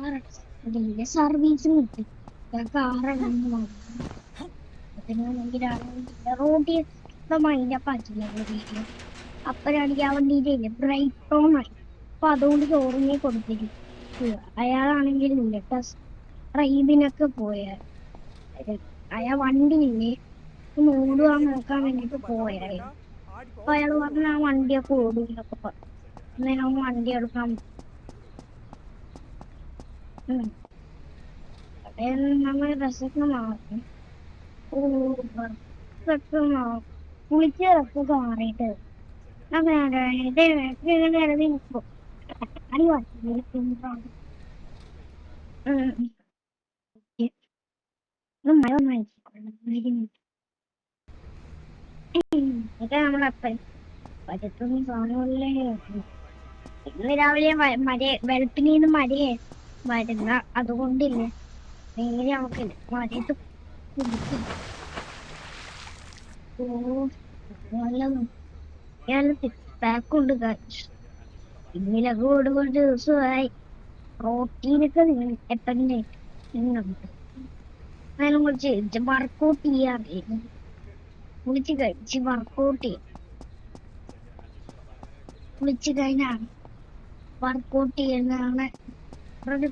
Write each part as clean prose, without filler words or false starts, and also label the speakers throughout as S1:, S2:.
S1: അതിന്റെ സർവീസും കിട്ടി. കാറാണെന്ന് പറഞ്ഞു. അതിനാണെങ്കിൽ റോഡിൽ മൈൻഡപ്പ് ആക്കില്ല വീഡിയോ. അപ്പഴാണെങ്കിൽ ആ വണ്ടിയിലെ ബ്രൈറ്റ് ഓൺ ആയി. അപ്പൊ അതുകൊണ്ട് ചോറിനെ കൊടുത്തിരിക്കും. അയാളാണെങ്കിൽ ഇല്ല ട്രൈബിനൊക്കെ പോയാൽ അയാൾ വണ്ടിയില്ലേ ഓടുവാൻ നോക്കാൻ വേണ്ടിട്ട് പോയായിരുന്നു. അപ്പൊ അയാൾ പറഞ്ഞ ആ വണ്ടിയൊക്കെ ഓടുന്നൊക്കെ പറഞ്ഞു. അന്നേരം വണ്ടി എടുക്കാൻ നമ്മൾ ഡ്രസ്സൊക്കെ മാറും. ഡ്രസ്സൊക്കെ മാറും. കുളിച്ച് ഡ്രസ്സൊക്കെ മാറിയിട്ട് ഇതൊക്കെ നമ്മളപ്പൻ പറ്റത്തൊന്നും സാധനമല്ലേ. ഇന്ന് രാവിലെ വെളുപ്പിനീന്ന് മഴയെ വരുന്ന അതുകൊണ്ടില്ലേ നേരെ നമുക്കില്ല മഴയത്ത് കുടിക്കും. ഓ നല്ല പാക്കുണ്ട് കാശ്. ഇന്നലൊക്കെ ഒരുപാട് ദിവസമായി പ്രോട്ടീനൊക്കെ എപ്പന്നെ നിന്നുണ്ട്. അതിനെ കുറിച്ച് വർക്കൗട്ട് ചെയ്യാറില്ല. കുളിച്ച് കഴിച്ച് വർക്കൗട്ട് ചെയ്യും. കുളിച്ച് കഴിഞ്ഞാൽ വർക്കൗട്ട് ചെയ്യുന്നതാണ്.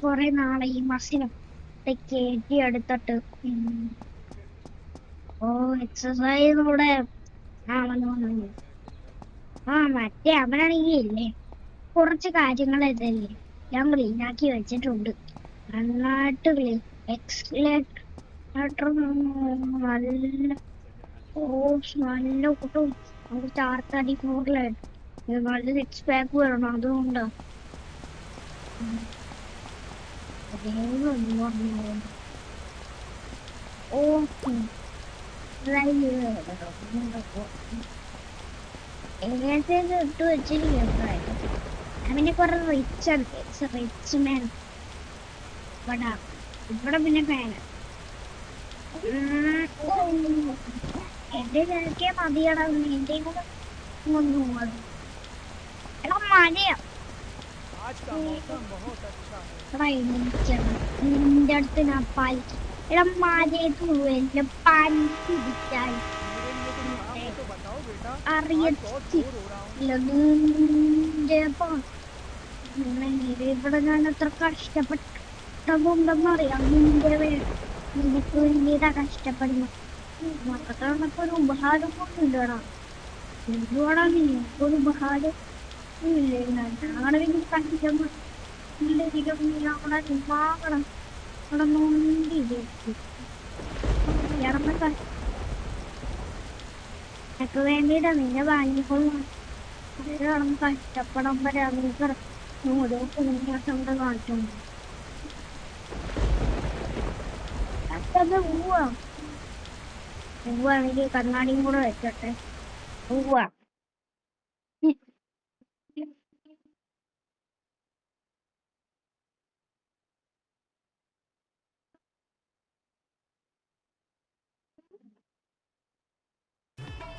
S1: കുറെ നാളെ ഈ മസിനൊക്കെ കയറ്റി എടുത്തിട്ട് എക്സസൈസ് കൂടെ ആണെന്ന് പറഞ്ഞു. മറ്റേ അവനാണെങ്കിൽ ഇല്ലേ കുറച്ച് കാര്യങ്ങൾ ഇതല്ലേ ഞാൻ ക്ലീനാക്കി വെച്ചിട്ടുണ്ട്. നന്നായിട്ട് എക്സ്ലേറ്റർ നല്ല നല്ല കൂട്ടും. നമുക്ക് ചാർത്തടി ഫ്ലോറിലായിട്ട് നല്ല സിക്സ് പാക്ക് വരണം. അതുകൊണ്ടാ എങ്ങനത്തെ ഇട്ട് വെച്ചിരിക്കും. അവനെ കുറെ റിച്ച് മാൻ ഇവിടെ പിന്നെ ഫാന് എന്റെ ചേർക്കേ മതിയടാ. എന്റെ കൂടെ എടാ മഴയാ. നിന്റെ അടുത്ത് ഞാൻ പാൽ എടാ മഴയത്ത് എന്റെ പാൽ പിടിച്ചാൽ ഇവിടെ ഞാൻ എത്ര കഷ്ടപ്പെട്ടതുണ്ടെന്നറിയാം. നിനക്ക് വേണ്ടിയിട്ടാ കഷ്ടപ്പെടുന്നു. മക്കൾക്ക് ഒരു ഉപഹാരം കൊണ്ടുണ്ടടാ. എന്തുവാടാ നിനക്കൊരു ഉപഹാരം ഇല്ലേ? ഞങ്ങളെ കഷ്ടപ്പെടണം. അവിടെ നോണ്ടി എനക്ക് വേണ്ടിയിട്ടാ നിന്നെ വാങ്ങിക്കൊള്ളു. കിടന്ന് കഷ്ടപ്പെടാൻ പറയാ ഓരോ കുഞ്ഞാസം കൂടെ കാണിച്ചുണ്ട്. പൂവാണെങ്കിൽ കണ്ണാടിയും കൂടെ വെച്ചോട്ടെ. പൂവാ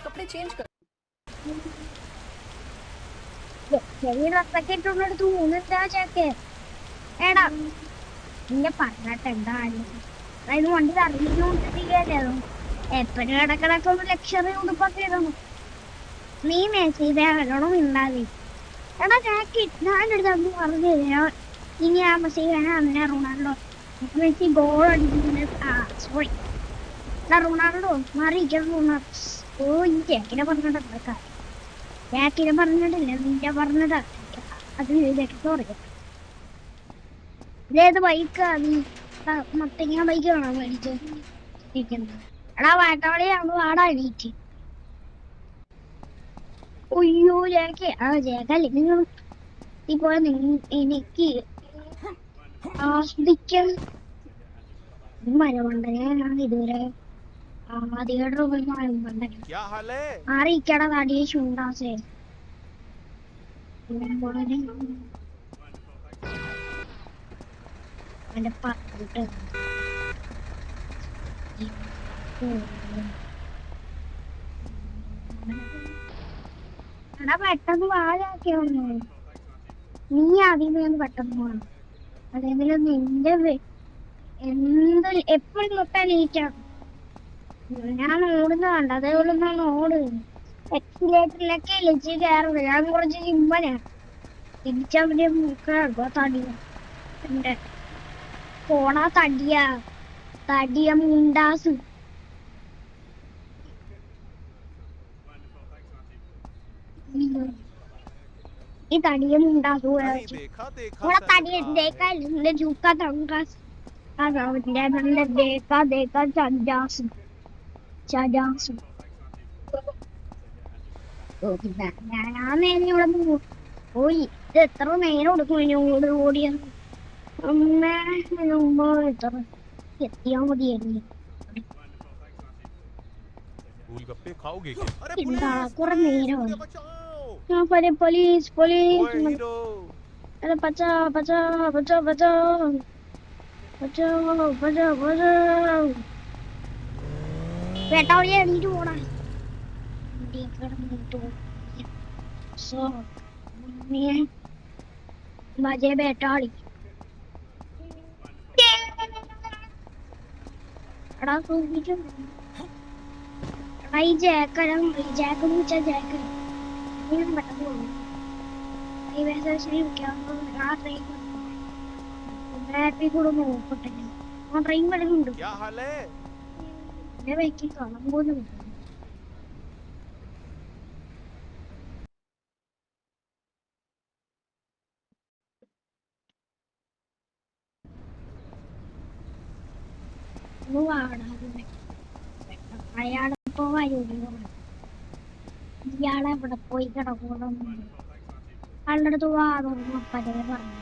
S2: कपड़े चेंज कर
S1: ചെറിയ ഡ്രസ്സൊക്കെ ഇട്ടുകൊണ്ടെടുത്ത് മൂന്നെന്താ ചേക്കെ. എടാ നിന്റെ പറഞ്ഞിട്ട് എന്താണ് അതായത് വണ്ടി അറിഞ്ഞുകൊണ്ടിരിക്കല്ലേ. എപ്പോഴും കിടക്കിടക്ക് ഒന്ന് ലക്ഷറി ഉടുപ്പൊക്കെ ഇടണം. നീ മെസ്സേജ് അവരോടും ഉണ്ടാതി. എടാ ജാക്കി ഞാനെടുത്ത് അന്ന് പറഞ്ഞു തരാം. ഇനി ആ മെസ്സേജ് അങ്ങനെ റൊണാൾഡോ മെസ്സി ഗോൾ അടിക്കുന്നത്. സോറി റൊണാൾഡോ മാറിയിരിക്കണം. ഈ ജാക്കിനെ പറഞ്ഞിട്ട് ജാക്കിനെ പറഞ്ഞിട്ടില്ല നിന്റെ പറഞ്ഞതാ. അത് സോറി. ഇതേത് ബൈക്കാ നീ മത്തങ്ങ ബൈക്കാണോ മേടിച്ചിരിക്കുന്നത്? എടാ വേട്ടവളിയാണ് വാടാ എണീറ്റ്. ഒയ്യോ ജാക്കി ജാക്കല്ലേ നിങ്ങൾ ഇപ്പോൾ എനിക്ക് ആസ്വദിക്കാൻ മരമണ്ടനാണ് ഇതുവരെ ആദ്യമായിട്ട് മരമണ്ടൻ അറിയിക്കട തടിയെ ചൂണ്ടാസേ. അവന്റെ പറഞ്ഞിട്ട് എടാ പെട്ടെന്ന് വാഴാക്കിയൊന്നു. നീ ആദ്യമേ ഒന്ന് പെട്ടെന്ന് പോണം. അതെങ്കിലും നിന്റെ എന്ത് എപ്പോഴും തൊട്ടാ ലേറ്റാണ്. ഞാൻ ഓടുന്ന കണ്ട അതേപോലെ ഓടുന്നു. എക്സിലേറ്ററിലൊക്കെ ലിച്ച് കയറുന്നു. ഞാൻ കുറച്ച് ചിമ്മനാ തിരിച്ചാൽ വലിയ മൂക്കാ തടിയ. എന്റെ പോണാ തടിയ മുണ്ടാസ്. ഈ തടിയ മുണ്ടാസ് थोड़ा तड़ी देखा ने झुका तंगा ने देखा ചജാസ് ഞാൻ നേരെ ഇവിടെ പോയി. ഇത് എത്ര നേരം എടുക്കും ഓടിയ അമ്മേ മുമ്പ് എത്ര എത്തിയാ മതിയായിരുന്നു. എന്താ കുറെ നേരമായി. പോലീസ് अरे बचाओ बचाओ बचाओ बचाओ बचाओ बचाओ बचाओ बेटा और ये नीचे ओड़ा सो मैं मजे बेटा अड़ा सो नीचे अड़ा जैक मुझे जैक ये बता दो ये वैसे सही क्या रात रही मैं भी थोड़ा നോക്കട്ടെ. ആ ട്രെയിൻ വരുന്നുണ്ട്. എന്നെ വെക്കി കാണാൻ പോലും വാടാതെ അയാളിപ്പോ വരൂല്ലോ. ഇയാളെ എവിടെ പോയി കിടക്കണം. ആളുടെ അടുത്ത് വാദപ്പതേ പറഞ്ഞു.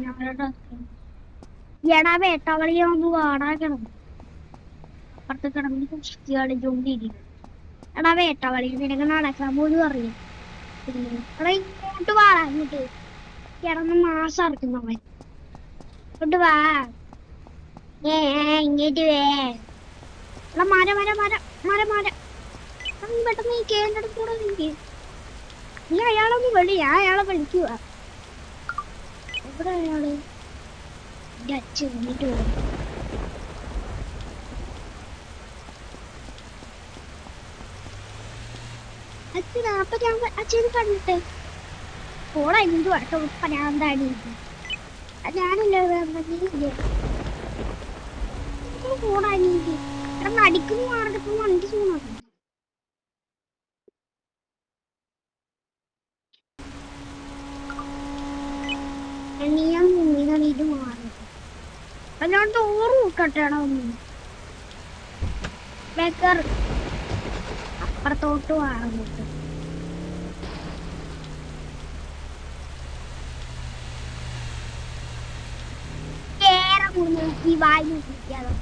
S1: ഞങ്ങളുടെ എടാ വേട്ടാവളിയെ ഒന്ന് വാടാക്കണം. അപ്പുറത്ത് കിടന്ന് കുസ്തികളിച്ചോണ്ടിരിക്കും. എടാ വേട്ടാവളി നിനക്ക് നടക്കാൻ പോലും അറിയാം. എടാ ഇങ്ങോട്ട് വാടാ. ഇങ്ങോട്ട് കിടന്ന് മാസം ഇറക്കുന്നവൻ ഇങ്ങോട്ട് വാ. ഇങ്ങോട്ട് വേ. എടാ മര പെട്ടെന്ന് ഈ കേന്ദ്ര കൂടെ നീ അയാളൊന്ന് വിളി. ഞാൻ അയാളെ വിളിക്കുക. എവിടെ അയാള് അച്ഛൻ വന്നിട്ട് പോകും. അച്ഛനാ അപ്പൊ ഞാൻ അച്ഛന് കണ്ടിട്ട് പോടാ എന്തു കേട്ടോ. പരാന്താടി ഞാനല്ലേ നീല്ലേ പോടാ നീക്ക് കാരണം അടിക്കുന്നു മാർഗത്ത് വണ്ടി സൂണാക്കും. ഞാൻ മുന്നിട്ട് മാറും അല്ലാണ്ട് ഓറ് കൂട്ടട്ടേടാ. ഒന്നും ബേക്കർ അപ്പുറത്തോട്ട് വാങ്ങുന്നുണ്ട്. കേറെ നോക്കി വായി നോക്കിയാലോ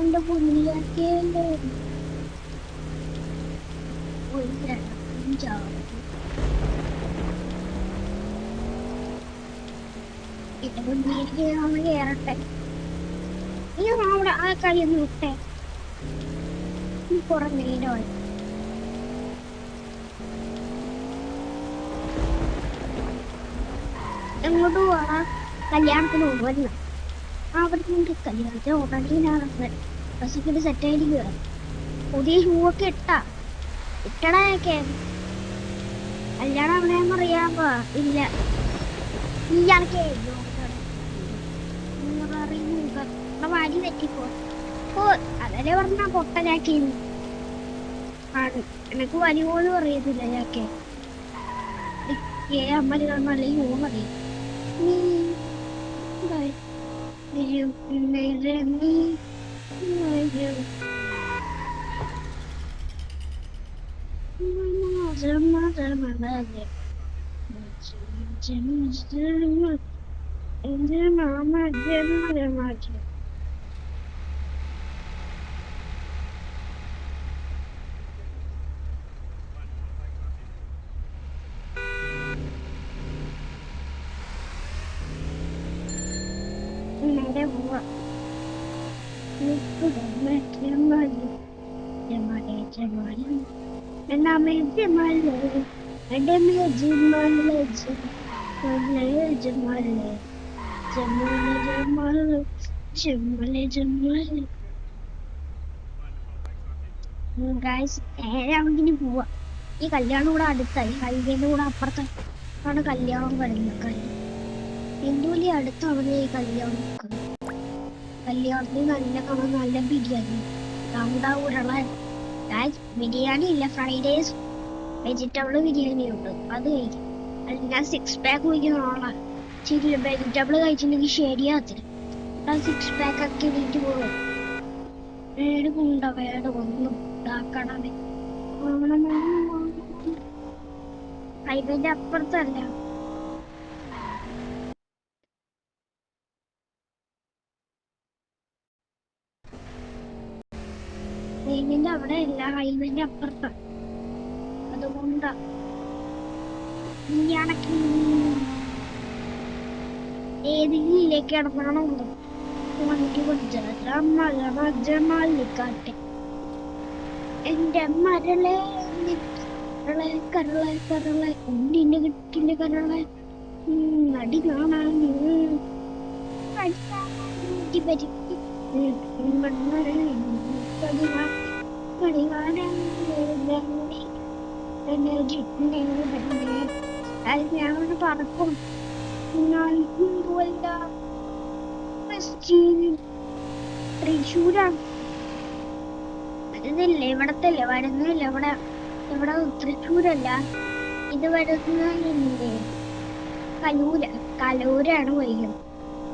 S1: എന്റെ പുള്ളിയാക്കിയല്ലേ കേറട്ടെ. ഈ അവിടെ ആ കളിയൊന്നും വിട്ടെ. കുറെ നേരമായി. എങ്ങോട്ട് പോവാ? കല്യാണത്തിന് പോകുന്ന അവിടെ നിന്ന് കല്യാണത്തിന് ഓൾറെഡി ഡ്രസ്സൊക്കെ സെറ്റ് ആയിരിക്കുക. പുതിയ ഷൂ ഒക്കെ ഇട്ടടയൊക്കെ കല്യാണം എവിടെയാന്ന് അറിയാമോ? ഇല്ല ഇയാൾക്കേ വാരി തെറ്റിപ്പോ. അതല്ലേ പറഞ്ഞ പൊട്ടലാക്കി ആണ്. എനക്ക് വലി പോലും അറിയത്തില്ല. ഞാക്കെ അമ്മ നല്ല ഷൂ അറിയാം. നേരെ പോവാ. ജമാലെ ജമാലെ ജമാലെ ജമാലെ എന്നാമേ ജമാലെ എടമേ ജമാലെ ജമാലെ ജമാലെ ജമാലെ ജമാലെ ജമാലെ ജമാലെ. ഗൈസ് നേരാണെങ്കിന് പോവാ. ഈ കല്യാണം കൂടെ അടുത്തായി, ഹൈവേന്റെ കൂടെ അപ്പുറത്ത് ആണ് കല്യാണം കഴിഞ്ഞത്. എന്ത് വലിയ അടുത്താണ് ഈ കല്യാണം നിൽക്കുന്നത്. കല്യാണത്തിന് നല്ല കാണാൻ നല്ല ബിരിയാണി, കണ്ട ഉരുളൻ. ഗൈസ് ബിരിയാണി ഇല്ല, ഫ്രൈഡ് വെജിറ്റബിൾ ബിരിയാണി ഉണ്ട്, അത് കഴിക്കും. അത് ഞാൻ 6 പാക്ക് കഴിക്കുന്ന ശരി, വെജിറ്റബിൾ കഴിച്ചിട്ടുണ്ടെങ്കിൽ ശരിയാത്തില്ല. 6 പാക്ക് ഒക്കെ ഇടിയിട്ട് പോകും. വേട് കൊണ്ട വേട് ഒന്നും ഇതാക്കണമേ. ഹൈവേന്റെ അപ്പുറത്തല്ല. ഹൈവേന്റെ അവിടെ അല്ല, ഹൈവേന്റെ അപ്പുറത്ത. അതുകൊണ്ടാ ഏതിലേക്ക് കിടന്നാണുള്ളത്. ജമാലിക്കാട്ടെ എന്റെ മരളെ കരളെ കരളെ കരളെ ഉണ്ടിന്റെ കിട്ടിന്റെ കരളെ അടി കാണാൻ ഞാൻ പറക്കും. തൃശ്ശൂരാണ് വരുന്നില്ല, ഇവിടത്തല്ലേ വരുന്നില്ല. ഇവിടെ തൃശ്ശൂരല്ല, ഇത് വരുന്നില്ലേ കലൂരാണ് വൈകുന്നത്.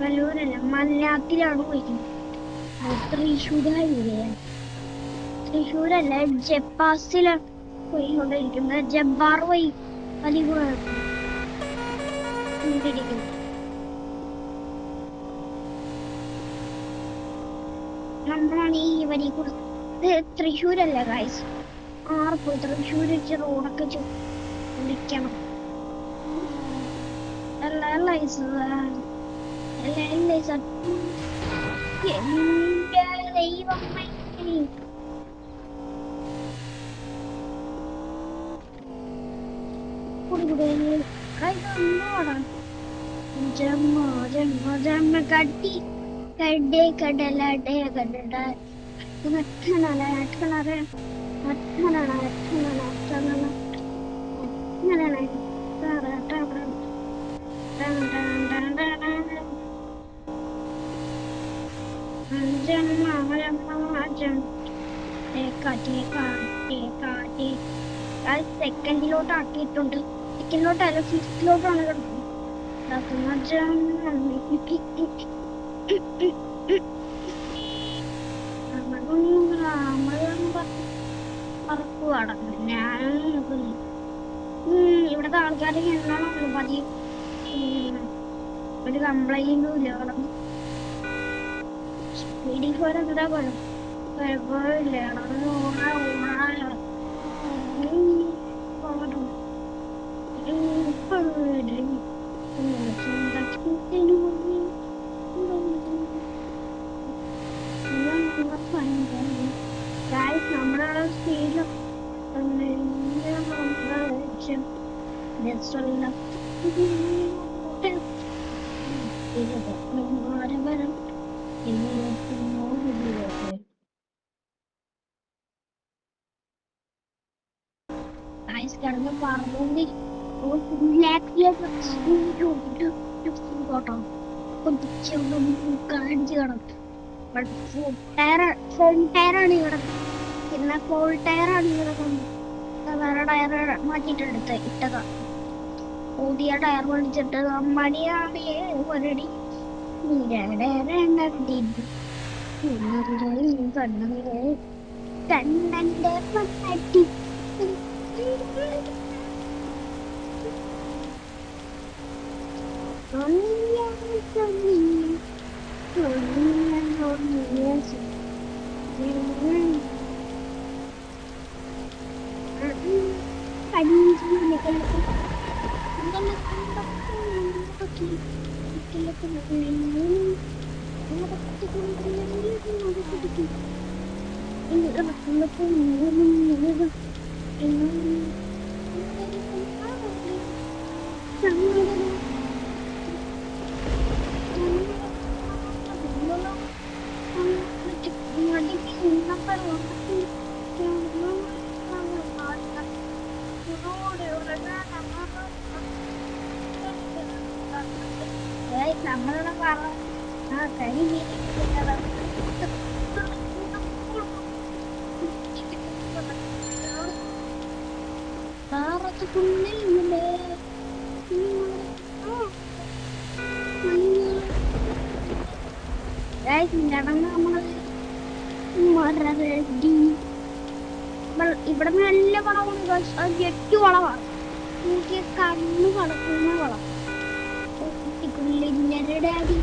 S1: കലൂരല്ല, മലയാളത്തിലാണ് വൈകുന്നത്. തൃശ്ശൂരല്ല, ജപ്പാസിലാണ് പോയിക്കൊണ്ടിരിക്കുന്നത്. ജബ്ബാർ വൈ അലിഗുണാണ് നമ്മളാണ് ഈ വരി കൂടെ. തൃശ്ശൂരല്ല ഗൈസ്, ആർക്കും തൃശ്ശൂർ വെച്ച് റോഡൊക്കെ വിളിക്കണം. ദൈവമേ ജമ്മ ജമ്മ ജമ്മ കട്ടി കടേ കടലടേ കടട സെക്കൻഡിലോട്ട് ആക്കിയിട്ടുണ്ട്. സെക്കൻഡിലോട്ടല്ല, 5th-ലോട്ടാണ് ഇവിടത്തെ ആൾക്കാരെ എന്നാണോ പതിയെ ഒരു കംപ്ലൈന്റും ഇല്ല. സ്പീഡിൽ പോരാ എന്താ കുഴപ്പമില്ല. നമ്മുടെ സ്പീഡിൽ കിടന്ന് പറഞ്ഞോണ്ടി കാണിച്ചു കിടന്നു. ഫോം ടയറാണ് ഇവിടെ, പിന്നെ ഫോൾ ടയറാണ് ഇവിടെ. വേറെ ടയർ മാറ്റിട്ടെടുത്ത് ഇട്ടതാ. പുതിയ ടയർ മേടിച്ചിട്ട് മടിയാണ് ഒരടി കണ്ണന്റെ പട്ടി നമ്മളുടെ പറ ആ കരി ഭാരതക്കുള്ളിലെ നമ്മള് മരടി ഇവിടെ നല്ല വളമാണ്, ജെറ്റ് വളമാണ്. നോക്കിയ കണ്ണു കളക്കുന്ന വളം. ഡാഡി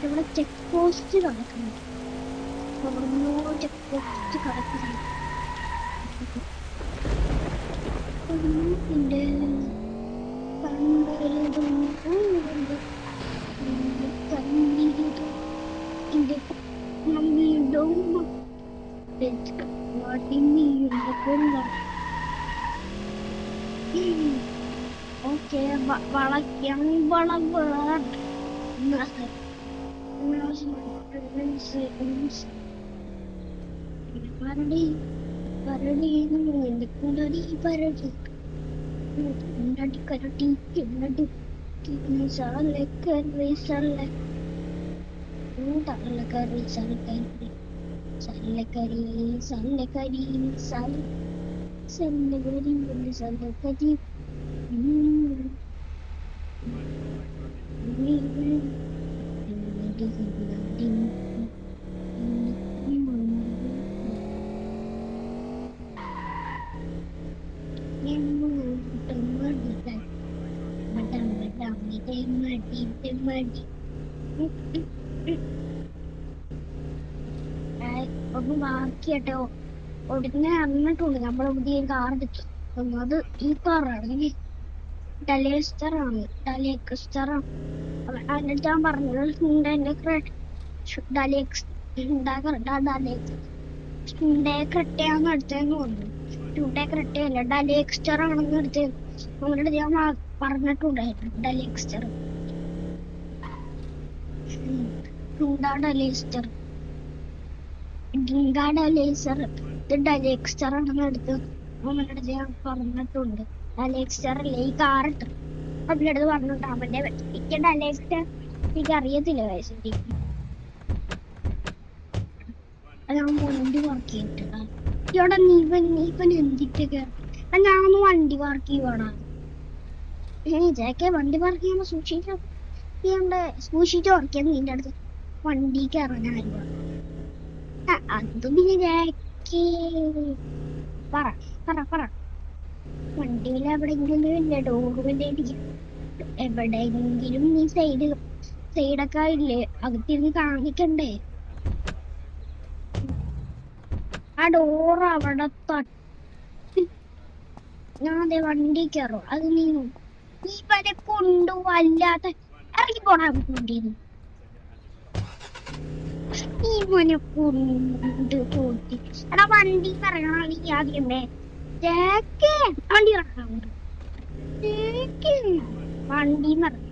S1: ഇവിടെ ചെക്ക് പോസ്റ്റ് നടക്കുന്നു. ചെക്ക് പോസ്റ്റ് കടക്കുന്നു. ഓക്കെ വളയ്ക്കാൻ വളവ് പരടി പരടി കുണ്ടടി പരടി കുണ്ടടി കരടി കിണ്ണടി സലക്കറി സലക്കറി സലക്കറി സലക്കറി സലക്കറി സലക്കരി സലക്കരി ഒന്ന് ബാക്കിയാട്ടോ ഉടനെ അറിഞ്ഞിട്ടുണ്ട്. നമ്മളെ പുതിയ കാർ എടുത്തു. അത് ഈ കാറാണ്, ഡലേസ്റ്ററാണ്. ഡലേക്സ്റ്ററാണ്. എന്നിട്ട് ഞാൻ പറഞ്ഞത് ക്രെട്ടയാന്ന് എടുത്തേന്ന് പറഞ്ഞു. ടൂഡേ ക്രെട്ടയല്ല, ഡലേക്സ്റ്റർ ആണെന്ന് എടുത്തേ. അവരുടെ ഞാൻ പറഞ്ഞിട്ടുണ്ടായിരുന്നു ഡലേക്സ്റ്റർ. ഡലേസ്റ്റർ ഡലേക്സ്റ്റർ ആണെന്ന് എടുത്ത് അവരുടെ ഞാൻ പറഞ്ഞിട്ടുണ്ട്. ഡലേക്സ്റ്റർ അല്ലേ ഈ കാർ ഇട്ട് അവരുടെ അടുത്ത് പറഞ്ഞിട്ടുണ്ട്. അവന്റെ എനിക്ക് ഡലേക്സ്റ്റർ എനിക്ക് അറിയത്തില്ല വയസ്സിന്റെ. ഞാൻ വണ്ടി വർക്ക് ചെയ്തിട്ടാ ഇവിടെ നീപ്പൻ എന്തിട്ടൊക്കെ ഞാനൊന്ന് വണ്ടി വർക്ക് ചെയ്യുവാടാ. ജാക്കെ വണ്ടി വർക്ക് ചെയ്യുമ്പോ സൂക്ഷിച്ച് വർക്ക് ചെയ്യാൻ നിന്റെ അടുത്ത് വണ്ടി കയറാൻ ആരും അത് പിന്നെ ജാക്കെ പറ പറ പറ വണ്ടിയിൽ എവിടെയെങ്കിലും ഇല്ല ഡോറുമില്ല എവിടെയെങ്കിലും നീ സൈഡൊക്കെ ഇല്ലേ അകത്തിരുന്ന് കാണിക്കണ്ടേ. ആ ഡോർ അവിടെ തട്ടി ഞാൻ അതെ വണ്ടി കയറും. അത് നീ വരെ കൊണ്ടുവല്ലാത്ത ഇറങ്ങി പോണ വണ്ടിന്ന് നീ മോനെ കൊണ്ട് പോട്ടി. എടാ വണ്ടി ഇറങ്ങണ ആദ്യമേ വണ്ടി ഇറങ്ങാൻ വണ്ടി ഇറങ്ങി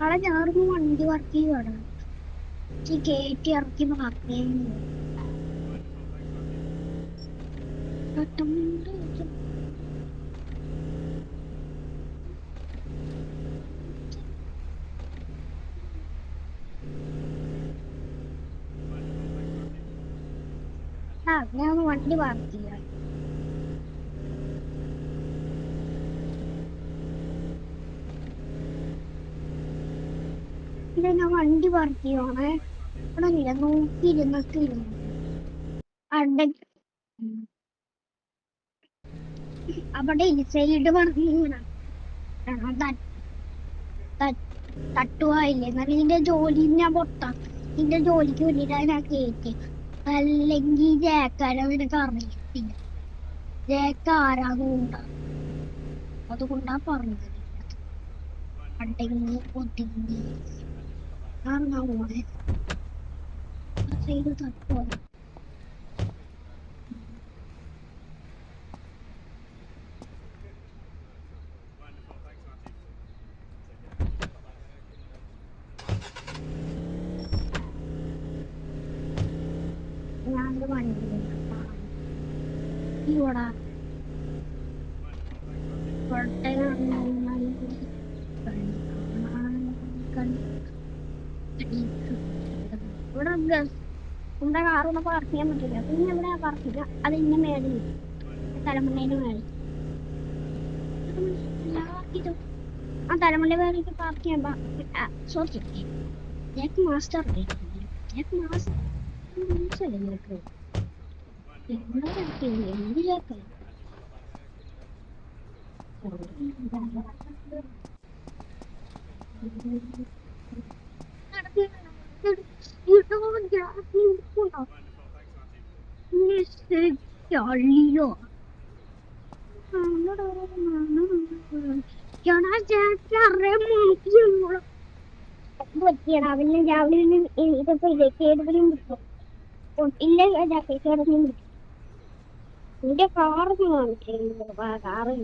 S1: അവിടെ ഞാനൊന്ന് വണ്ടി വർക്ക് ചെയ്യുവാണ്. കയറ്റി ഇറക്കി മാത്രമേ ഞാൻ വണ്ടി വർക്ക് ചെയ്യാം. ഞാൻ വണ്ടി വർക്ക് ചെയ്യുവാണേ. ഇവിടെ ഇല്ല, നോക്കിയിരുന്നൊക്കെ ഇരുന്നു അവിടെ. അവിടെ സൈഡ് പറഞ്ഞു തട്ടുവായില്ലേ എന്നാലും നിന്റെ ജോലി ഞാൻ പൊട്ടാം. നിന്റെ ജോലിക്ക് വേണ്ടിയിട്ടാണ് ഞാൻ കേറ്റി. അല്ലെങ്കിൽ ജേക്കാരെ നിനക്ക് അറിയത്തില്ല. ജേക്ക ആരാന്നുണ്ടാ, അതുകൊണ്ടാ പറഞ്ഞത്. അടങ്ങി ഒതുങ്ങി സൈഡ് തട്ടുവായി. ഞാനൊരു വണ്ടി ഇവിടെ ഇവിടെ നമ്മുടെ കാറൊന്ന് പാർക്ക് ചെയ്യാൻ പറ്റില്ല. പിന്നെ ഇവിടെ പാർക്ക് ചെയ്യുക, അത് ഇന്ന മേളിൽ തലമുണ്ടേന്റെ മേളിൽ ആ തലമുണ്ട വേറിട്ട് പാർക്ക് ചെയ്യാൻ sorry Jack master Jack master മനസ്സിലല്ലേ നിനക്ക്? എന്ത് ജാക്കല്ല ചളിയോ പറ്റിയടാ. പിന്നെ രാവിലെ ഇതൊക്കെ ഇല്ലേ കേടുകളും ഇല്ല കേടൊന്നും നിന്റെ കാറൊന്നും കാണിച്ചിരുന്നു. കാറ്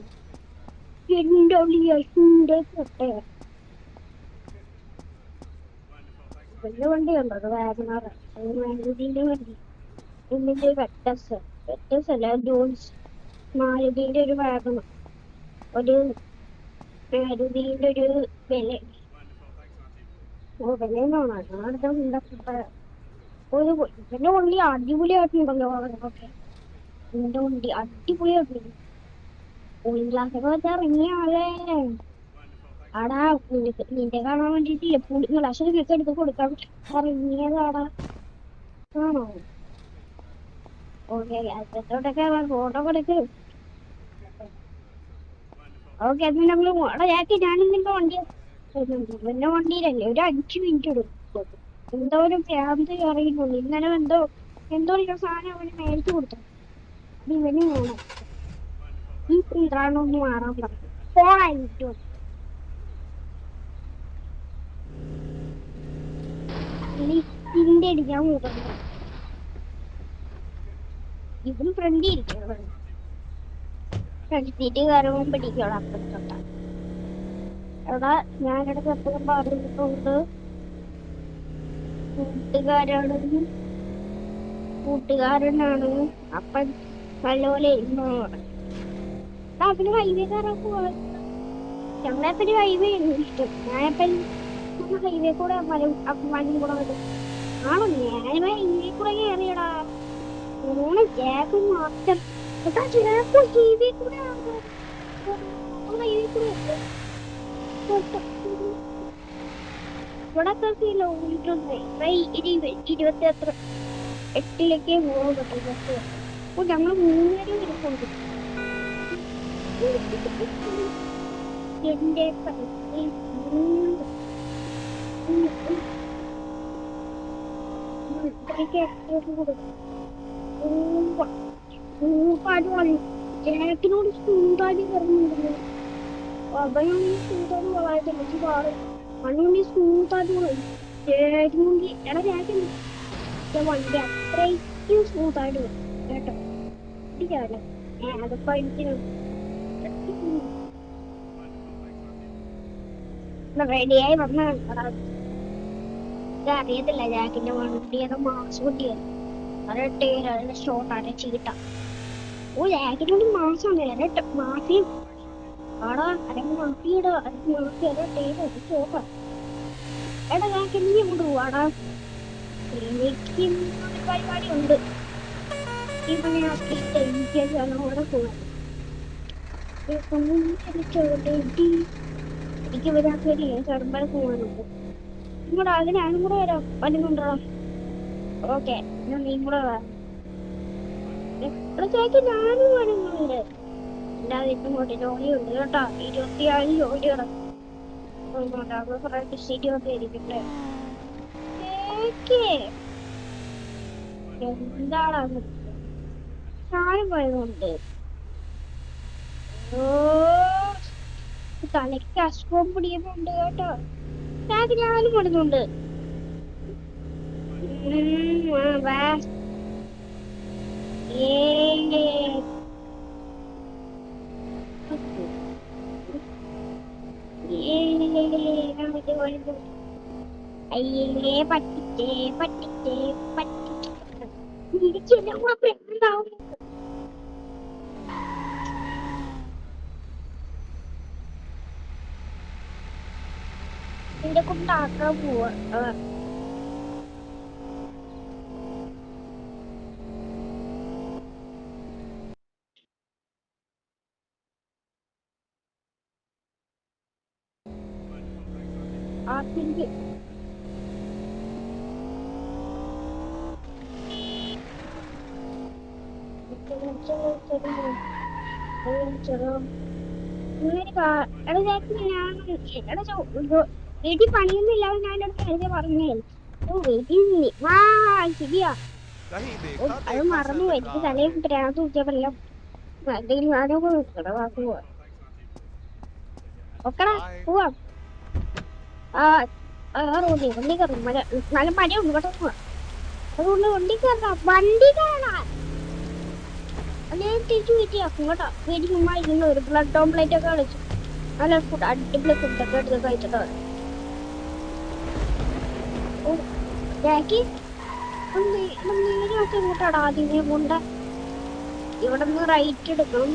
S1: എന്റെ ഒളിയുടെ പൊട്ടയ വലിയ വണ്ടി കണ്ടത് വാഗണർ, മാരുതിന്റെ വണ്ടി. എന്നിന്റെ വെറ്റസ് വെറ്റസ് അല്ല ജോൺസ്, മാരുതിന്റെ ഒരു വാഗണർ, ഒരു മാരുതിന്റെ ഒരു വില. ഓ വിലയെന്നാണ് ഒരു ഇവന്റെ വണ്ടി അടിപൊളിയായിട്ടുണ്ടല്ലോ. ഒക്കെ നിന്റെ വണ്ടി അടിപൊളിയായിട്ടുണ്ട്. കൂളിംഗ് ഗ്ലാസ് ഒക്കെ വെച്ചാൽ ഇറങ്ങിയാളേ ആടാ. നിന്റെ കാണാൻ വേണ്ടിട്ട് കൂളിംഗ് ഗ്ലാസ് ഒക്കെ എടുത്ത് കൊടുക്കാൻ ഇറങ്ങിയതാടാ. ആണോ? ഓക്കെ അതിനോടൊക്കെ ഫോട്ടോ കൊടുക്ക്. ഓക്കെ അത് നമ്മള് അവിടെ ഞാക്കി ഞാനും നിന്റെ വണ്ടി എന്റെ വണ്ടിയിലല്ലേ ഒരു 5 മിനിറ്റ് എടുക്കും. എന്തോ ഒരു ഭ്രാന്ത് അറിയുന്നുള്ളൂ. ഇന്നലെ എന്തോ ഒരു സാധനം അവന് മേടിച്ചു കൊടുത്തു. അത് ഇവന് വേണം. ഈ ഇതാണൊന്ന് മാറാൻ പറഞ്ഞു. ഫോണായിട്ട് തിന്റെ അടിക്കാൻ കൂട്ടുന്നു. ഇവന് ഫ്രണ്ടി ഇരിക്കണം. ഫ്രണ്ടിട്ട് കയറുമ്പോൾ പിടിക്കണം. അപ്പുറത്തോട്ടാ എടാ ഞാനിടക്ക് എപ്പോഴും പറഞ്ഞിട്ടുണ്ട് കൂട്ടുകാരനാണ് അപ്പൻ നല്ലപോലെ അവന് ഹൈവേ കയറാൻ പോവാ. ഞങ്ങളെപ്പറ്റി ഹൈവേ ആണ് ഇഷ്ടം. ഞാനെപ്പം ഹൈവേ കൂടെ അപ്പന്മാരും കൂടെ വരും. ആണോ? ഞാൻ ഹൈവേ കൂടെ കയറിയടാ. ജാക്ക് മാസ്റ്റർ ഹൈവേ കൂടെ ഹൈവേ കൂടെ ഇവിടെ കിലോമീറ്റർ 28 പോകാൻ പറ്റും ബസ്. അപ്പൊ ഞങ്ങൾ 3 പേരും ഇരിപ്പുണ്ട്. എന്റെ ജാക്കിനോട് സ്കൂട്ടാടി പറഞ്ഞിരുന്നു. അഭയാണെങ്കിൽ സ്കൂട്ടാടി വളയത്തില്ല കാറ് മണ്ണുണ്ടി സ്മൂത്തായിട്ട് ജാക്കിനുണ്ടി എടാ ജാക്കിന് വണ്ടി അത്രയ്ക്കും സ്മൂത്തായിട്ട് വരും കേട്ടോ. ഇടിക്കാല്ലോ അതിപ്പോ എനിക്ക് റെഡിയായി വന്ന അറിയത്തില്ല. ജാക്കിന്റെ വണ്ടിയൊക്കെ മാസ് വണ്ടിയാണ്. അതൊക്കെ ഷോർട്ടാണ് ചീട്ട. ഓ ജാക്കിന്റെ വണ്ടി മാസമാണ്. ഇരട്ട മാഫിയും ആടാ അല്ലെങ്കിൽ മാഫിയുടെ മാഫി അതൊക്കെ ഷോർട്ടാ. എടാ ജാക്കി നീ കൊണ്ട് പോവാടാ. എനിക്ക് പരിപാടി ഉണ്ട്. ഇവനെ ആക്കിയിട്ട് എനിക്ക് അവിടെ പോവാൻ എനിക്ക് ഇവരാക്കി ചെറുമ്പഴ പോവാനുണ്ട്. നിങ്ങളുടെ അതിനാനും കൂടെ വരാം. വരുന്നുണ്ടോ? ഓക്കെ നീ കൂടെ വാ. ചേച്ചി ഞാനും വരുന്നുണ്ട്. എല്ലാവരും ഇങ്ങോട്ട് ജോലിയുണ്ട് കേട്ടോ. 26 ജോലി കിടക്കുന്നുണ്ട്. കുറെ ഡിസൈഡ് വന്നിരിക്കട്ടെ. എന്താണ് ഞാനും വരുന്നുണ്ട്. ഓ തലയ്ക്ക് അസുഖം പിടിക്കുന്നുണ്ട് കേട്ടോ. ഞാനും വരുന്നുണ്ട്. വാ. അയ്യേ പറ്റിച്ചേ പറ്റിച്ചേ പറ്റിച്ചേ. എന്റെ കൊണ്ടാക്കാൻ പോവാ. ആക്കിന്റെ വീട്ടിൽ പണിയൊന്നും ഇല്ലാതെ ഞാനോട് പറഞ്ഞേ. ഓ വീട്ടിൽ വാ ശരിയാ. അത് മറന്നുപോയി. എനിക്ക് തലയിൽ ഭ്രാന്ത് കുത്തിയപ്പോഴെല്ലാം എന്തെങ്കിലും ഞാനൊക്കെ വാക്കുവാ. ഓക്കടാ പോവാം. റോഡി വണ്ടി കയറും. നല്ല മഴയുണ്ട് കേട്ടോ. അതുകൊണ്ട് വണ്ടി കയറാം. വണ്ടി കയറാം. തിരിച്ചു വീട്ടിലാക്കും കേട്ടോ. വീട്ടിൽ ചുമ്മാ ഇരിക്കുന്ന ഒരു ബ്ലഡ് ഓംപ്ലേറ്റ് ഒക്കെ കളിച്ചു നല്ല ഫുഡ് അടിപൊളി ഫുഡൊക്കെ എടുത്ത് കഴിച്ചിട്ട് ഇങ്ങോട്ടാടാ ആദ്യമേ കൊണ്ട് ഇവിടെ നിന്ന് റൈറ്റ് എടുക്കണം.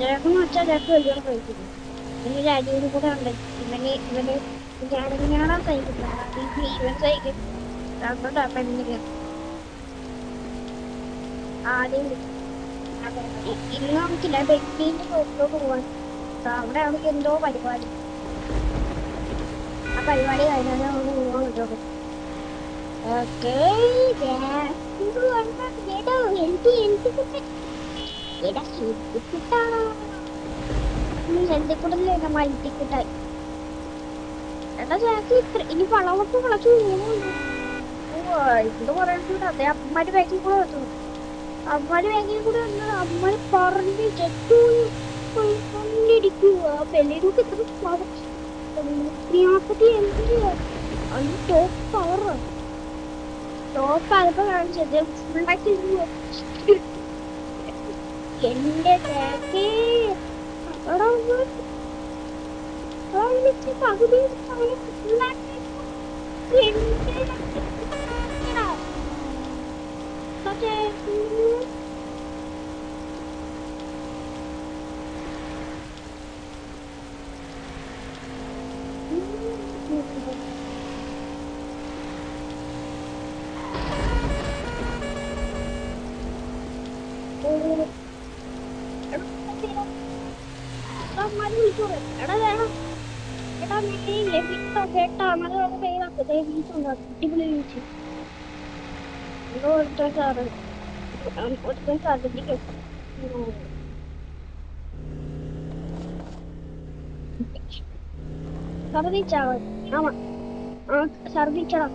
S1: ചേക്കെന്ന് വെച്ചാൽ ചേക്ക് വലിയ കഴിക്കുന്നു. ഇവന് അടിയും കൂടെ ഉണ്ട്. ഇവന് ഞാനാ സഹിക്കുന്നത്. ഇവൻ സഹിക്കും. അതുകൊണ്ടാ പെണ്ണിന് ആദ്യം ഇന്ന് നമുക്കില്ല ബെഡിന്റെ ചോട്ടിലോട്ട് പോവാൻ. അവിടെ അവർക്ക് എന്തോ പരിപാടി. ആ പരിപാടി കഴിഞ്ഞാൽ നമുക്ക് പോകാൻ പറ്റുള്ളൂ. ഹെൽത്തിക്കൂടല്ലേ മൾട്ടിക്കൂട്ടായി. എടാ ചേച്ചി ഇനി വളവൊക്കെ വിളച്ചു പോകുന്നു. ഇത് പറയണ്ട. അതെ അമ്മമാര് ബാക്കിൽ കൂടെ വെച്ചു. അമ്മമാര് ബാക്കിൽ കൂടെ വന്നത് അമ്മമാര് പറഞ്ഞ് ചെട്ടിരിക്കുക. പെല്ലിനൊക്കെ ഇത്ര ടോപ്പ് പവർ ടോപ്പ് അതിപ്പോ കാണിച്ചത് ഫുള്ളാക്കി എന്റെ ബാക്കി പകുതി ഛർദിച്ചാവോ? ആമാ ഛർദിച്ചടാ.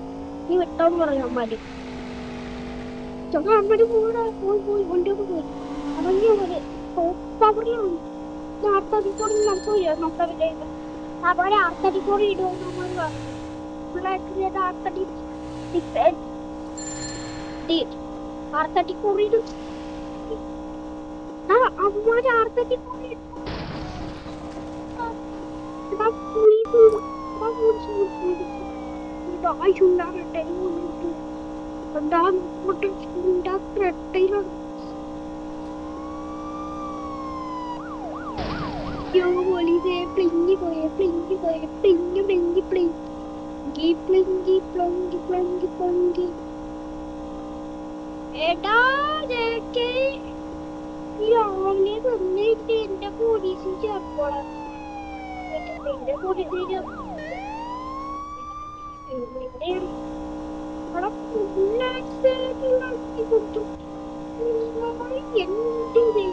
S1: നീ വിട്ടോന്ന് പറഞ്ഞു അമ്മമാര്. അമ്മമാര് പോടാ. പോയി വണ്ടിയൊക്കെ പോയി അവന്റെ പോലെ പവറിലാണ്. ആർത്തടിക്കോട് നടക്കൂല. നോക്കാവില്ല അവരെ ആർത്തടിക്കോട് ഇടുമെന്ന് അമ്മമാര് പറഞ്ഞു. പിള്ളേർക്ക് ആർത്തടിക്കോടിടും. അമ്മമാര് ആർത്തടിക്കോടി ആവശ്യമുണ്ടാകട്ടെ. പോലീസെ പ്ലിങ്ങി പോയെ പ്ലിങ്ങി. എടാ രാവിലെ തന്നിട്ട് എന്റെ പോലീസിൽ ചേർക്കോളാം. എന്റെ പോലീസിൽ അവിടെ ഫുള്ളാക്കി കൊടുത്തു. എന്തിന്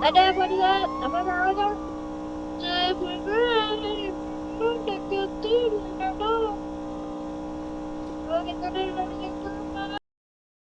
S1: അതേപോലെ നമ്മുടെ നാളെ